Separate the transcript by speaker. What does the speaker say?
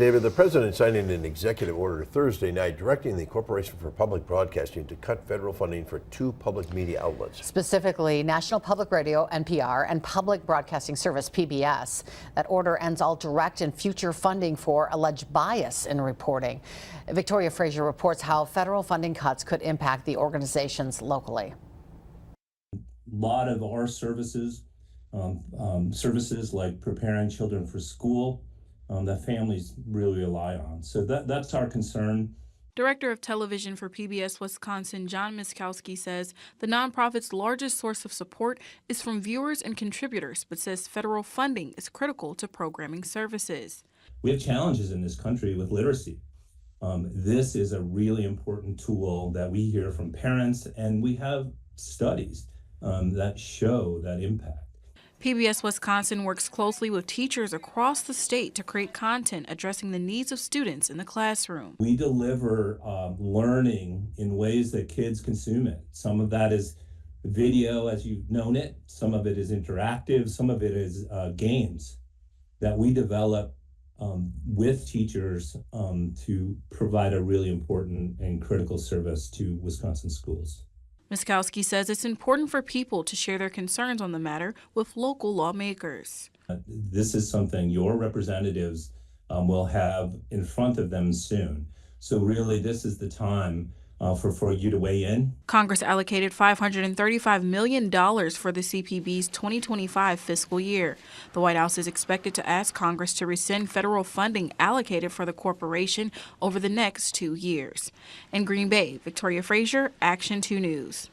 Speaker 1: David, the president signed an executive order Thursday night directing the Corporation for Public Broadcasting to cut federal funding for two public media outlets.
Speaker 2: Specifically, National Public Radio, NPR, and Public Broadcasting Service, PBS. That order ends all direct and future funding for alleged bias in reporting. Victoria Frazier reports how federal funding cuts could impact the organizations locally.
Speaker 3: A lot of our services, services like preparing children for school, that families really rely on. So that's our concern.
Speaker 4: Director of Television for PBS Wisconsin, John Miskowski, says the nonprofit's largest source of support is from viewers and contributors, but says federal funding is critical to programming services.
Speaker 3: We have challenges in this country with literacy. This is a really important tool that we hear from parents, and we have studies that show that impact.
Speaker 4: PBS Wisconsin works closely with teachers across the state to create content addressing the needs of students in the classroom.
Speaker 3: We deliver learning in ways that kids consume it. Some of that is video as you've known it. Some of it is interactive. Some of it is games that we develop with teachers to provide a really important and critical service to Wisconsin schools.
Speaker 4: Miskowski says it's important for people to share their concerns on the matter with local lawmakers.
Speaker 3: This is something your representatives will have in front of them soon. So really, this is the time for you to weigh in.
Speaker 4: Congress allocated $535 million for the CPB's 2025 fiscal year. The White House is expected to ask Congress to rescind federal funding allocated for the corporation over the next 2 years. In Green Bay, Victoria Frazier, Action 2 News.